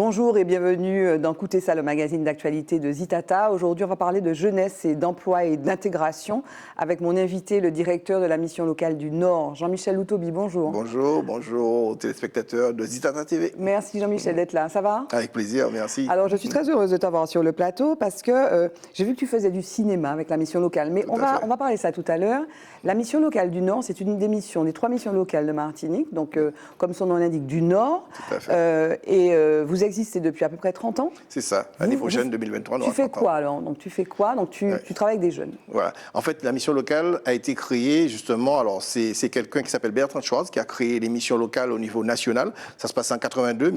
Bonjour et bienvenue dans Écoutez ça, le magazine d'actualité de Zitata. Aujourd'hui, on va parler de jeunesse et d'emploi et d'intégration avec mon invité, le directeur de la mission locale du Nord, Jean-Michel Loutobi. Bonjour. Bonjour aux téléspectateurs de Zitata TV. Merci Jean-Michel d'être là. Ça va? Avec plaisir, merci. Alors, je suis très heureuse de t'avoir sur le plateau parce que j'ai vu que tu faisais du cinéma avec la mission locale. Mais on va parler de ça tout à l'heure. La mission locale du Nord, c'est une des missions, des 3 missions locales de Martinique. Donc, comme son nom l'indique, du Nord. Tout à fait. Vous existez depuis à peu près 30 ans. C'est ça, l'année prochaine, 2023. Tu fais quoi alors? Donc tu fais quoi? Donc tu travailles avec des jeunes. Voilà. En fait, la mission locale a été créée justement, alors c'est quelqu'un qui s'appelle Bertrand Schwartz qui a créé les missions locales au niveau national. Ça se passe en 82.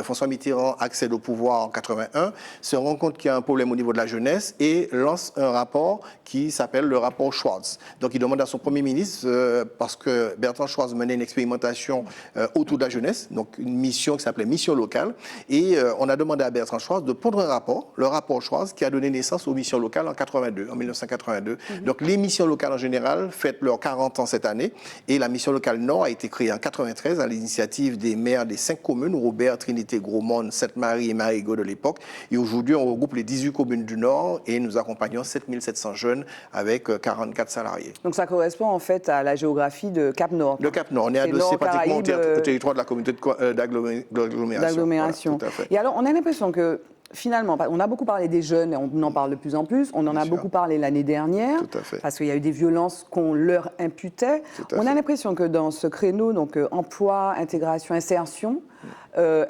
François Mitterrand accède au pouvoir en 81, se rend compte qu'il y a un problème au niveau de la jeunesse et lance un rapport qui s'appelle le rapport Schwartz. Donc il demande à son Premier ministre, parce que Bertrand Schwartz menait une expérimentation autour de la jeunesse, donc une mission qui s'appelait mission locale. Et on a demandé à Bertrand Schwartz de pondre un rapport, le rapport Schwartz, qui a donné naissance aux missions locales en 1982. Donc les missions locales en général fêtent leurs 40 ans cette année. Et la mission locale Nord a été créée en 93 à l'initiative des maires des 5 communes, Robert, Trinité, Gros-Monde, Sainte-Marie et Marigot de l'époque. Et aujourd'hui, on regroupe les 18 communes du Nord et nous accompagnons 7700 jeunes avec 44 salariés. Donc ça correspond en fait à la géographie de Cap-Nord. De Cap-Nord, on est adossé pratiquement au territoire de la communauté d'agglomération. Voilà, et alors, on a l'impression que finalement, on a beaucoup parlé des jeunes, et on en parle de plus en plus, on en a beaucoup parlé l'année dernière, parce qu'il y a eu des violences qu'on leur imputait. On a l'impression que dans ce créneau, donc emploi, intégration, insertion,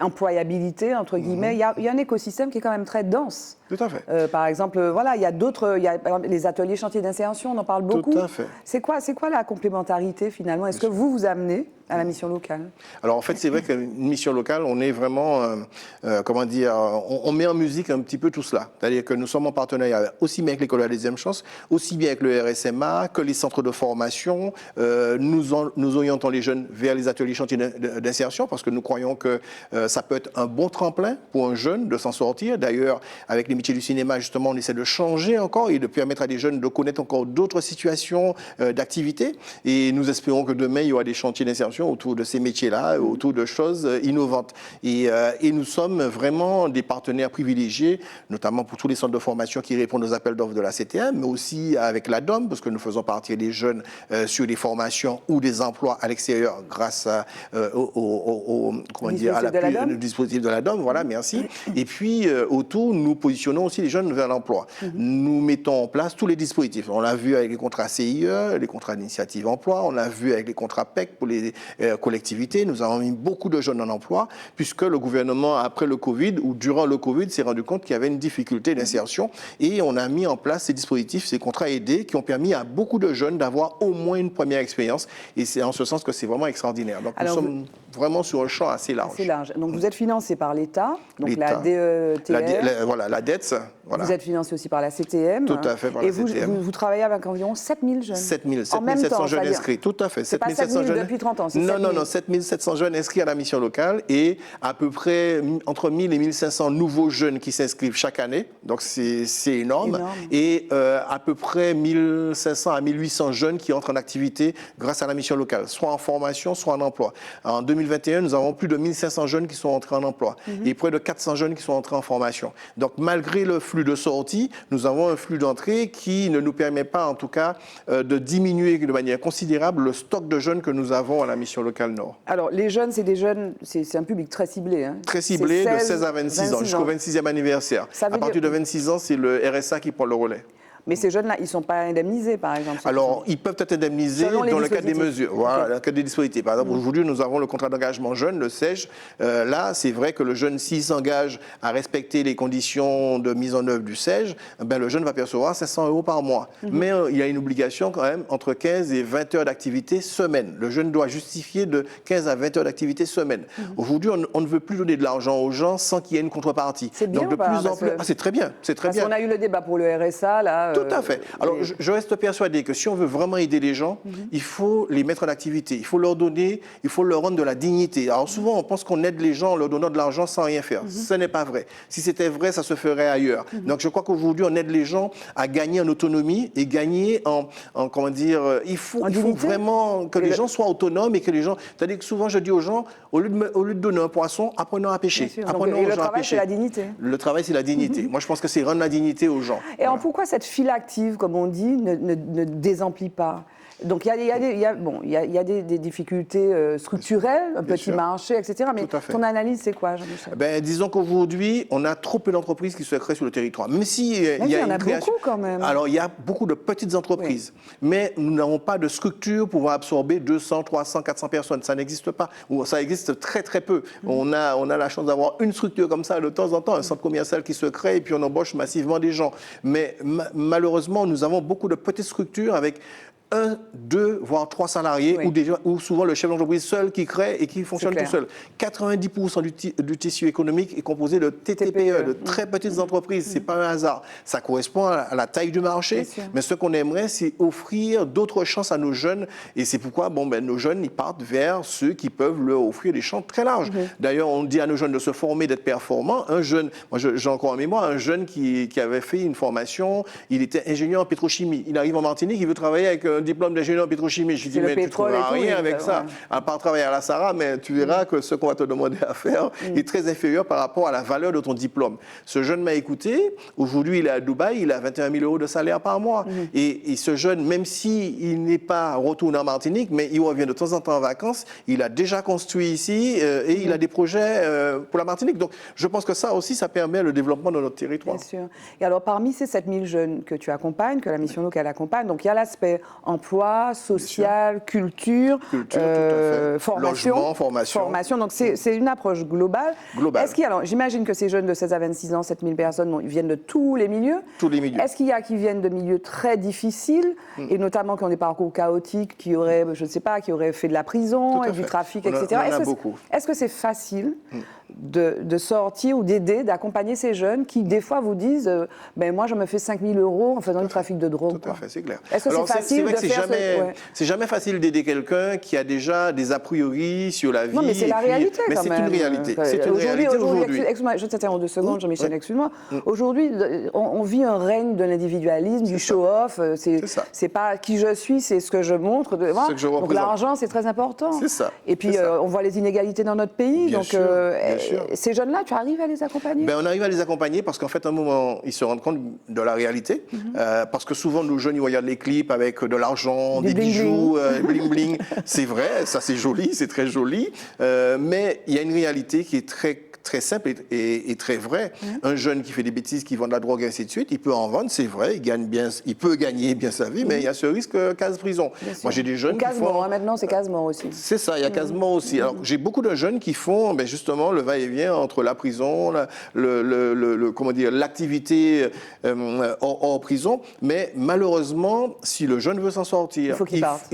employabilité, entre guillemets, il y a un écosystème qui est quand même très dense. Tout à fait. Par exemple, voilà, il y a d'autres, par exemple, les ateliers chantiers d'insertion, on en parle beaucoup. Tout à fait. C'est quoi la complémentarité finalement? Est-ce que vous amenez à la mission locale? Alors en fait, c'est vrai qu'une mission locale, on est vraiment, comment dire, on met en musique un petit peu tout cela. C'est-à-dire que nous sommes en partenariat aussi bien avec l'École de la deuxième chance, aussi bien avec le RSMA, que les centres de formation. Nous orientons les jeunes vers les ateliers chantiers d'insertion parce que nous croyons que ça peut être un bon tremplin pour un jeune de s'en sortir. D'ailleurs, avec les métiers du cinéma, justement, on essaie de changer encore et de permettre à des jeunes de connaître encore d'autres situations d'activité. Et nous espérons que demain, il y aura des chantiers d'insertion autour de ces métiers-là, autour de choses innovantes. Et nous sommes vraiment des partenaires privilégiés, notamment pour tous les centres de formation qui répondent aux appels d'offres de la CTM, mais aussi avec la DOM, parce que nous faisons partir des jeunes sur des formations ou des emplois à l'extérieur grâce à l'appui du dispositif de la DOM. Voilà, merci. Et puis, autour, nous positionnons aussi les jeunes vers l'emploi. Nous mettons en place tous les dispositifs. On l'a vu avec les contrats CIE, les contrats d'initiative emploi, on l'a vu avec les contrats PEC pour les collectivités. Nous avons mis beaucoup de jeunes en emploi, puisque le gouvernement, après le Covid, ou durant le Covid, s'est rendu compte qu'il y avait une difficulté d'insertion. Et on a mis en place ces dispositifs, ces contrats aidés, qui ont permis à beaucoup de jeunes d'avoir au moins une première expérience. Et c'est en ce sens que c'est vraiment extraordinaire. Donc nous sommes vraiment sur un champ assez large. Assez large. Donc vous êtes financé par l'État, donc la DETR. Voilà, la DETS. Voilà. Vous êtes financé aussi par la CTM. Tout à fait, par la CTM. Vous travaillez avec environ 7000 jeunes. 7700 jeunes inscrits, tout à fait. C'est pas 7000 depuis 30 ans, c'est 7000. Non, 7700 jeunes inscrits à la mission locale et à peu près entre 1000 et 1500 nouveaux jeunes qui s'inscrivent chaque année. Donc c'est énorme. Et à peu près 1500 à 1800 jeunes qui entrent en activité grâce à la mission locale, soit en formation, soit en emploi. En 2021, nous avons plus de 1500 jeunes qui sont entrés en emploi et près de 400 jeunes qui sont entrés en formation. Donc malgré le flux de sortie, nous avons un flux d'entrée qui ne nous permet pas, en tout cas, de diminuer de manière considérable le stock de jeunes que nous avons à la mission locale Nord. Alors, les jeunes, c'est des jeunes, c'est un public très ciblé. Hein. Très ciblé, de 16 à 26 ans, jusqu'au 26e anniversaire. À partir de 26 ans, c'est le RSA qui prend le relais. Mais ces jeunes-là, ils ne sont pas indemnisés, par exemple? Alors, ils peuvent être indemnisés dans le cadre des mesures, voilà, dans le cadre des dispositifs. Par exemple, aujourd'hui, nous avons le contrat d'engagement jeune, le SEJ. Là, c'est vrai que le jeune, s'il s'engage à respecter les conditions de mise en œuvre du SEJ, ben, le jeune va percevoir 500 € par mois. Mais il y a une obligation quand même entre 15 et 20 heures d'activité semaine. Le jeune doit justifier de 15 à 20 heures d'activité semaine. Aujourd'hui, on ne veut plus donner de l'argent aux gens sans qu'il y ait une contrepartie. C'est bien. Donc, de plus en plus... c'est très bien, c'est très bien. Parce qu'on a eu le débat pour le RSA, là... Tout à fait. Alors, je reste persuadé que si on veut vraiment aider les gens, il faut les mettre en activité. Il faut leur donner, il faut leur rendre de la dignité. Alors, souvent, on pense qu'on aide les gens en leur donnant de l'argent sans rien faire. Ce n'est pas vrai. Si c'était vrai, ça se ferait ailleurs. Donc, je crois qu'aujourd'hui, on aide les gens à gagner en autonomie et gagner en comment dire, il faut vraiment que les gens soient autonomes et que les gens... C'est-à-dire que souvent, je dis aux gens, au lieu de donner un poisson, apprenons à pêcher. Apprenons aux gens à pêcher. Le travail, c'est la dignité. Le travail, c'est la dignité. Moi, je pense que c'est rendre la dignité aux gens. Et alors, pourquoi cette file active, comme on dit, ne désemplit pas? Donc, il y a des difficultés structurelles, un petit marché, etc. Mais ton analyse, c'est quoi, Jean-Michel? Disons qu'aujourd'hui, on a trop peu d'entreprises qui se créent sur le territoire. Même si il y a une création... beaucoup quand même. Alors, il y a beaucoup de petites entreprises. Mais nous n'avons pas de structure pour absorber 200, 300, 400 personnes. Ça n'existe pas. Ou ça existe très, très peu. On a la chance d'avoir une structure comme ça de temps en temps, un centre commercial qui se crée et puis on embauche massivement des gens. Mais malheureusement, nous avons beaucoup de petites structures avec 1, 2, voire 3 salariés, ou souvent le chef d'entreprise seul qui crée et qui fonctionne tout seul. 90% du tissu économique est composé de TPE, de très petites entreprises. C'est pas un hasard. Ça correspond à la taille du marché. Mais ce qu'on aimerait, c'est offrir d'autres chances à nos jeunes. Et c'est pourquoi nos jeunes, ils partent vers ceux qui peuvent leur offrir des champs très larges. D'ailleurs, on dit à nos jeunes de se former, d'être performants. Un jeune, moi j'ai encore en mémoire, un jeune qui avait fait une formation, il était ingénieur en pétrochimie. Il arrive en Martinique, il veut travailler avec un diplôme d'ingénieur en pétrochimie. Je dis, mais tu ne trouveras rien avec ça. À part travailler à la Sahara, mais tu verras que ce qu'on va te demander à faire est très inférieur par rapport à la valeur de ton diplôme. Ce jeune m'a écouté. Aujourd'hui, il est à Dubaï, il a 21 000 euros de salaire par mois. Et ce jeune, même s'il n'est pas retourné en Martinique, mais il revient de temps en temps en vacances, il a déjà construit ici et il a des projets pour la Martinique. Donc, je pense que ça aussi, ça permet le développement de notre territoire. Bien sûr. Et alors, parmi ces 7 000 jeunes que tu accompagnes, que la mission locale accompagne, donc il y a l'aspect emploi, social, culture, formation. Logement, formation. Donc, c'est une approche globale. Alors, j'imagine que ces jeunes de 16 à 26 ans, 7 000 personnes, ils viennent de tous les milieux. Tous les milieux. Est-ce qu'il y a qui viennent de milieux très difficiles, et notamment qui ont des parcours chaotiques, qui auraient, je ne sais pas, qui auraient fait de la prison et du trafic, etc. On en a beaucoup. Est-ce que c'est facile de sortir ou d'aider, d'accompagner ces jeunes qui, des fois, vous disent moi, je me fais 5 000 euros en faisant du trafic de drogue. Tout à fait, c'est clair. Est-ce que c'est facile de faire c'est jamais facile d'aider quelqu'un qui a déjà des a priori sur la vie. Non, mais c'est la réalité quand même. Mais c'est une réalité. C'est une réalité aujourd'hui. Excuse-moi, je t'interromps 2 secondes, Jean-Michel, excuse-moi. Aujourd'hui, on vit un règne de l'individualisme, du show-off. C'est pas qui je suis, c'est ce que je montre. Donc l'argent, c'est très important. C'est ça. Et puis, on voit les inégalités dans notre pays. Bien donc, sûr. ces jeunes-là, tu arrives à les accompagner? On arrive à les accompagner parce qu'en fait, à un moment, ils se rendent compte de la réalité. Parce que souvent, nos jeunes, ils regardent les clips avec de l'argent, des bijoux, bling-bling. C'est vrai, ça c'est joli, c'est très joli. Mais il y a une réalité qui est très simple et très vraie. Un jeune qui fait des bêtises, qui vend de la drogue et ainsi de suite, il peut en vendre, c'est vrai, il peut gagner bien sa vie, mais il y a ce risque case-prison. Moi, j'ai des jeunes qui font... Maintenant, c'est quasiment aussi. C'est ça, il y a quasiment aussi. Alors, j'ai beaucoup de jeunes qui font justement le va-et-vient entre la prison, l'activité hors prison, mais malheureusement, si le jeune veut s'en sortir... Il faut qu'il parte.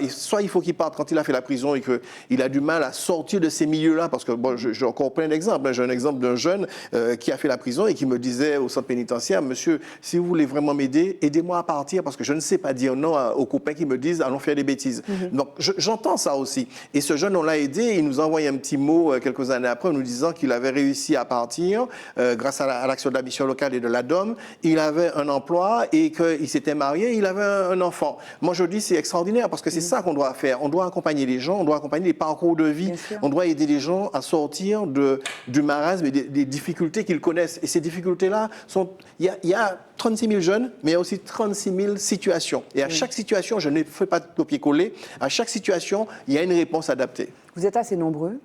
Soit il faut qu'il parte quand il a fait la prison et qu'il a du mal à sortir de ces milieux-là, parce que j'ai encore plein d'exemples. J'ai un exemple d'un jeune qui a fait la prison et qui me disait au centre pénitentiaire, monsieur, si vous voulez vraiment m'aider, aidez-moi à partir, parce que je ne sais pas dire non aux copains qui me disent, allons faire des bêtises. Donc, j'entends ça aussi. Et ce jeune, on l'a aidé, il nous a envoyé un petit mot quelques années après, en nous disant qu'il avait réussi à partir grâce à l'action de la mission locale et de la DOM. Il avait un emploi et qu'il s'était marié, il avait un enfant. Moi, je dis, c'est extraordinaire, parce que c'est ça qu'on doit faire. On doit accompagner les gens, on doit accompagner les parcours de vie, on doit aider les gens à sortir du marasme et des difficultés qu'ils connaissent. Et ces difficultés-là il y a 36 000 jeunes, mais il y a aussi 36 000 situations. Et à chaque situation, je ne fais pas de copier-coller, à chaque situation, il y a une réponse adaptée. Vous êtes assez nombreux?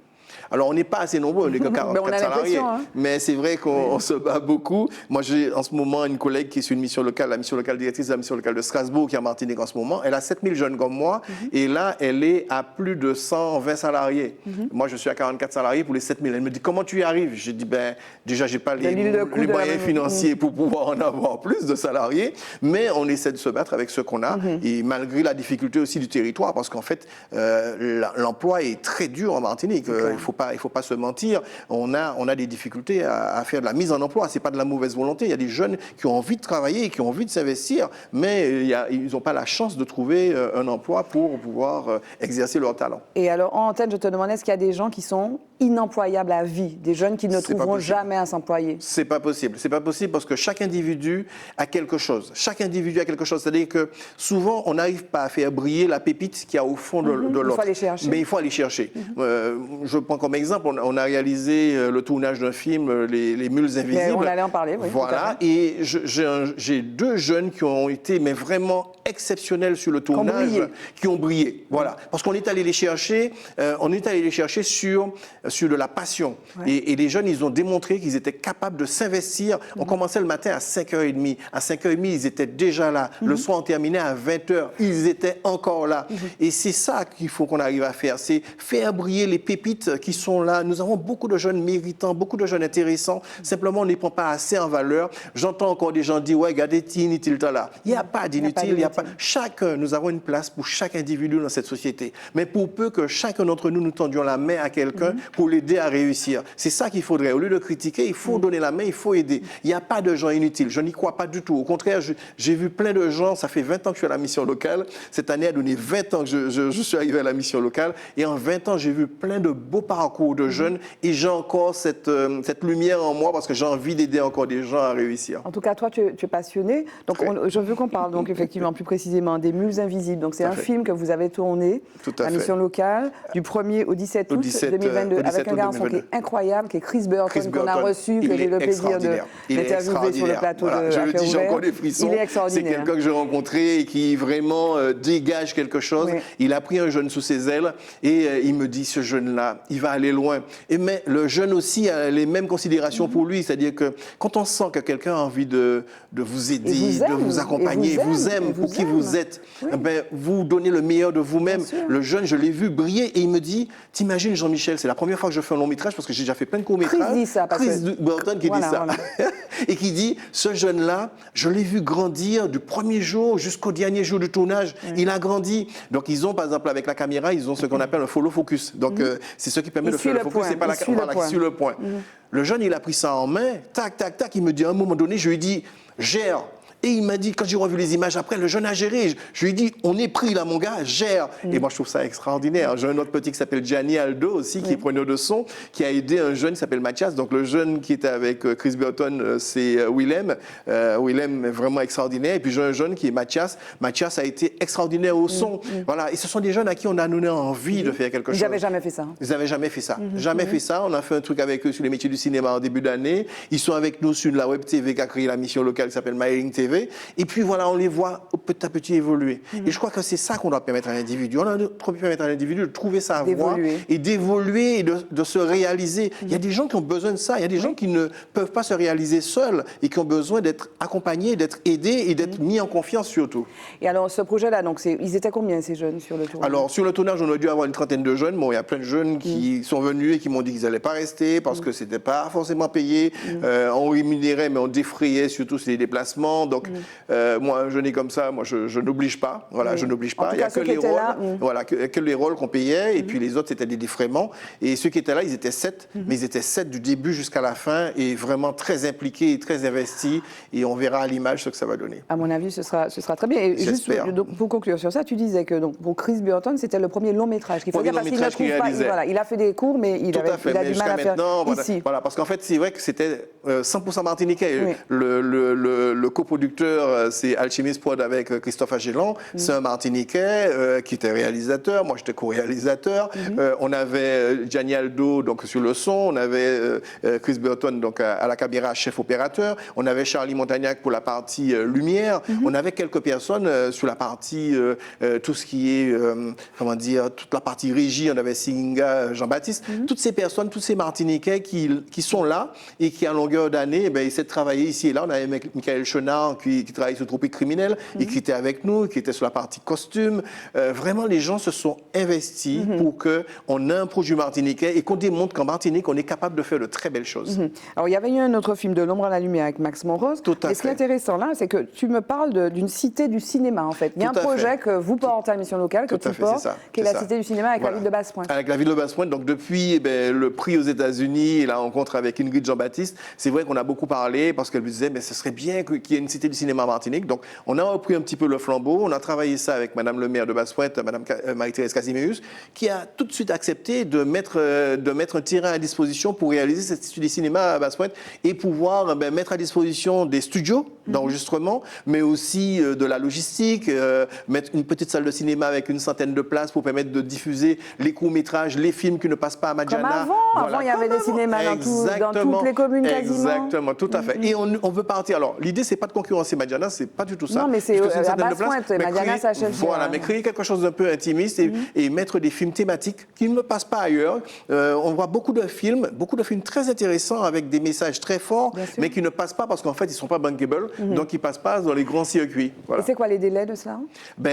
Alors, on n'est pas assez nombreux, on n'est que 44 salariés. Mais c'est vrai qu'on se bat beaucoup. Moi, j'ai en ce moment une collègue qui est sur une mission locale, la mission locale directrice de la mission locale de Strasbourg, qui est en Martinique en ce moment. Elle a 7 000 jeunes comme moi. Et là, elle est à plus de 120 salariés. Moi, je suis à 44 salariés pour les 7 000. Elle me dit, comment tu y arrives? J'ai dit, déjà, je n'ai pas les moyens financiers pour pouvoir en avoir plus de salariés. Mais on essaie de se battre avec ce qu'on a. Et malgré la difficulté aussi du territoire, parce qu'en fait, l'emploi est très dur en Martinique. faut pas se mentir. On a des difficultés à faire de la mise en emploi. C'est pas de la mauvaise volonté. Il y a des jeunes qui ont envie de travailler, qui ont envie de s'investir, mais ils n'ont pas la chance de trouver un emploi pour pouvoir exercer leur talent. Et alors, en antenne, je te demandais, est-ce qu'il y a des gens qui sont inemployables à vie, des jeunes qui ne trouveront jamais à s'employer? C'est pas possible. C'est pas possible parce que chaque individu a quelque chose. Chaque individu a quelque chose. C'est-à-dire que souvent, on n'arrive pas à faire briller la pépite qu'il y a au fond de l'autre. Il faut aller chercher. Mais il faut aller chercher. Je prends comme exemple, on a réalisé le tournage d'un film, Les Mules Invisibles. Mais on allait en parler, oui. Voilà. Et j'ai 2 jeunes qui ont été vraiment exceptionnels sur le tournage, qui ont brillé. Voilà. Parce qu'on est allé les chercher, sur de la passion. Ouais. Et les jeunes, ils ont démontré qu'ils étaient capables de s'investir. On commençait le matin à 5h30. À 5h30, ils étaient déjà là. Le soir, on terminait à 20h. Ils étaient encore là. Et c'est ça qu'il faut qu'on arrive à faire. C'est faire briller les pépites qui sont là. Nous avons beaucoup de jeunes méritants, beaucoup de jeunes intéressants. Simplement, on ne les prend pas assez en valeur. J'entends encore des gens dire, ouais, regardez, inutile là. Il n'y a pas d'inutile. Nous avons une place pour chaque individu dans cette société. Mais pour peu que chacun d'entre nous tendions la main à quelqu'un pour l'aider à réussir. C'est ça qu'il faudrait. Au lieu de critiquer, il faut donner la main, il faut aider. Il n'y a pas de gens inutiles. Je n'y crois pas du tout. Au contraire, j'ai vu plein de gens, ça fait 20 ans que je suis à la mission locale. Cette année a donné 20 ans que je suis arrivé à la mission locale. Et en 20 ans, j'ai vu plein de beaux parcours de jeunes et j'ai encore cette lumière en moi parce que j'ai envie d'aider encore des gens à réussir. En tout cas, toi, tu es passionné. Donc, je veux qu'on parle donc effectivement plus précisément des Mules Invisibles. Donc, c'est un film que vous avez tourné à la mission locale du 1er au 17 août 2022 avec un garçon qui est incroyable, qui est Chris Burton, qu'on a reçu, que j'ai le plaisir d'interviewer sur le plateau de Je le dis, j'ai encore des frissons. Il est extraordinaire. C'est quelqu'un que j'ai rencontré et qui vraiment dégage quelque chose. Oui. Il a pris un jeune sous ses ailes et il me dit, ce jeune-là, il va aller loin. Mais le jeune aussi a les mêmes considérations pour lui. C'est-à-dire que quand on sent que quelqu'un a envie de vous aider, de vous accompagner, vous aime pour qui vous êtes, ben, vous donnez le meilleur de vous-même. Le jeune, je l'ai vu briller et il me dit, t'imagines Jean-Michel, c'est la première fois que je fais un long métrage parce que j'ai déjà fait plein de courts-métrages. Chris dit ça. Chris Burton qui dit ça. Et qui dit, ce jeune-là, je l'ai vu grandir du premier jour jusqu'au dernier jour de tournage. Il a grandi. Donc ils ont, par exemple, avec la caméra, ils ont ce qu'on appelle un follow focus. Donc c'est ce qui permet de faire le focus. C'est pas la caméra qui suit le point. Le jeune, il a pris ça en main, tac, tac, tac. Il me dit, à un moment donné, je lui ai dit, gère. Et il m'a dit, quand j'ai revu les images après, le jeune a géré. Je lui ai dit, on est pris là, mon gars, gère. Et moi, je trouve ça extraordinaire. J'ai un autre petit qui s'appelle Gianni Aldo aussi, qui est preneur de son, qui a aidé un jeune qui s'appelle Mathias. Donc, le jeune qui était avec Chris Burton, c'est Willem. Willem est vraiment extraordinaire. Et puis, j'ai un jeune qui est Mathias. Mathias a été extraordinaire au son. Voilà. Et ce sont des jeunes à qui on a donné envie de faire quelque chose. Ils n'avaient jamais fait ça. Ils n'avaient jamais fait ça. Jamais fait ça. On a fait un truc avec eux sur les métiers du cinéma en début d'année. Ils sont avec nous sur la web TV qui a créé la mission locale qui s'appelle MyLink TV. Et puis voilà, on les voit petit à petit évoluer. Et je crois que c'est ça qu'on doit permettre à l'individu. On doit permettre à l'individu de trouver sa voie et d'évoluer et de se réaliser. Il y a des gens qui ont besoin de ça. Il y a des gens qui ne peuvent pas se réaliser seuls et qui ont besoin d'être accompagnés, d'être aidés et d'être mis en confiance surtout. Et alors, ce projet-là, donc, ils étaient combien ces jeunes sur le tournage? Alors, sur le tournage, on a dû avoir une trentaine de jeunes. Bon, il y a plein de jeunes qui sont venus et qui m'ont dit qu'ils n'allaient pas rester parce que ce n'était pas forcément payé. On rémunérait, mais on défrayait surtout sur les déplacements. Donc, moi, un jeune comme ça, moi, je n'oblige pas. Voilà, je n'oblige pas. Il n'y a que les rôles. Voilà, que les rôles qu'on payait. Et puis les autres, c'était des défraiements. Et ceux qui étaient là, ils étaient 7. Mais ils étaient 7 du début jusqu'à la fin et vraiment très impliqués et très investis. Et on verra à l'image ce que ça va donner. À mon avis, ce sera très bien. Et juste donc, pour conclure sur ça, tu disais que donc, pour Chris Burton, c'était le premier long métrage qu'il faut dire parce qu'il ne trouve pas. Voilà, il a fait des cours, mais il a du mal à faire ici. Voilà, parce qu'en fait, c'est vrai que c'était 100% martiniquais. Le coproducteur, c'est Alchimiste Prod avec Christophe Agelan. C'est un Martiniquais qui était réalisateur. Moi, j'étais co-réalisateur. On avait Gianni Aldo donc, sur le son. On avait Chris Burton donc, à la caméra, chef opérateur. On avait Charlie Montagnac pour la partie lumière. On avait quelques personnes sur la partie, tout ce qui est, comment dire, toute la partie régie. On avait Singa, Jean-Baptiste. Toutes ces personnes, tous ces Martiniquais qui sont là et qui, à longueur d'année, essaient de travailler ici et là. On avait Michael Chenard qui travaillent sur Tropique Criminel et qui étaient avec nous, qui étaient sur la partie costume. Vraiment, les gens se sont investis pour qu'on ait un produit martiniquais et qu'on démontre qu'en Martinique, on est capable de faire de très belles choses. Alors, il y avait eu un autre film, De l'ombre à la lumière, avec Max Monrose. Tout à fait. Et ce qui est intéressant là, c'est que tu me parles d'une cité du cinéma, en fait. Il y a un projet que vous portez à la mission locale, que tu portes, qui est la cité du cinéma avec la ville de Basse-Pointe. Avec la ville de Basse-Pointe. Donc, depuis le prix aux États-Unis et la rencontre avec Ingrid Jean-Baptiste, c'est vrai qu'on a beaucoup parlé parce qu'elle me disait, mais ce serait bien qu'il y ait une cité du cinéma en Martinique. Donc, on a repris un petit peu le flambeau. On a travaillé ça avec Madame le maire de Basse-Pointe, Madame Marie-Thérèse Casiméus, qui a tout de suite accepté de mettre un terrain à disposition pour réaliser cette cité du cinéma à Basse-Pointe et pouvoir mettre à disposition des studios d'enregistrement, mais aussi de la logistique, mettre une petite salle de cinéma avec une centaine de places pour permettre de diffuser les courts-métrages, les films qui ne passent pas à Madjana. Comme avant, il y avait des cinémas dans toutes les communes quasiment. Exactement, tout à fait. Et on veut partir. Alors, l'idée, c'est pas de concurrencer Madjana, c'est pas du tout ça. Non, mais c'est à Basse-Pointe, Madjana, ça achète. Voilà, mais créer quelque chose d'un peu intimiste et mettre des films thématiques qui ne passent pas ailleurs. On voit beaucoup de films très intéressants avec des messages très forts, mais qui ne passent pas parce qu'en fait, ils ne sont pas bankable, donc ils ne passent pas dans les grands circuits. Voilà. Et c'est quoi les délais de cela?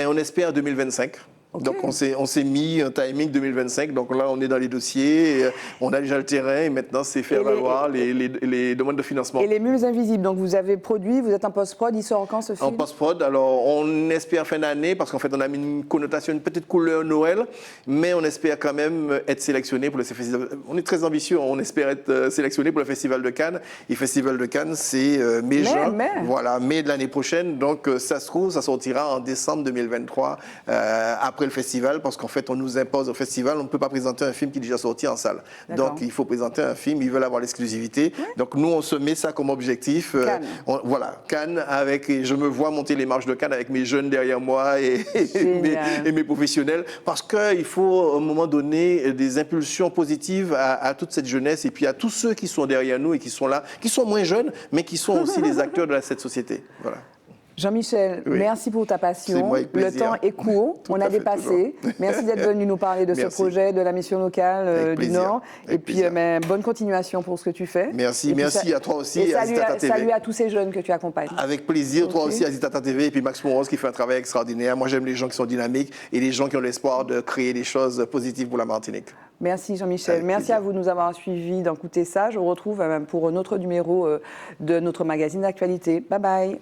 On espère 2025. Okay. Donc on s'est mis un timing 2025, donc là on est dans les dossiers, on a déjà le terrain et maintenant c'est faire valoir les demandes de financement. Et Les Mules Invisibles, donc vous avez produit, vous êtes en post-prod, il sort quand ce film? En post-prod, alors on espère fin d'année parce qu'en fait on a mis une connotation, une petite couleur Noël, mais on espère quand même être sélectionné pour le festival. On est très ambitieux, on espère être sélectionné pour le Festival de Cannes. Et le Festival de Cannes c'est mai-juin, voilà, mai de l'année prochaine, donc ça se trouve, ça sortira en décembre 2023 après le festival, parce qu'en fait on nous impose au festival, on ne peut pas présenter un film qui est déjà sorti en salle. Donc il faut présenter un film, ils veulent avoir l'exclusivité. Donc nous on se met ça comme objectif. Voilà, Cannes et je me vois monter les marches de Cannes avec mes jeunes derrière moi et mes professionnels, parce qu'il faut à un moment donné des impulsions positives à toute cette jeunesse et puis à tous ceux qui sont derrière nous et qui sont là, qui sont moins jeunes, mais qui sont aussi les acteurs de cette société. Voilà. Jean-Michel, merci pour ta passion. Le temps est court, on a dépassé. Merci d'être venu nous parler de ce projet de la mission locale du Nord. Et puis, bonne continuation pour ce que tu fais. Merci à toi aussi. Et salut à tous ces jeunes que tu accompagnes. Avec plaisir, toi aussi, Azitata TV, et puis Max Monrose qui fait un travail extraordinaire. Moi, j'aime les gens qui sont dynamiques et les gens qui ont l'espoir de créer des choses positives pour la Martinique. Merci Jean-Michel. Merci à vous de nous avoir suivis dans Écoutez ça. Je vous retrouve pour un autre numéro de notre magazine d'actualité. Bye bye.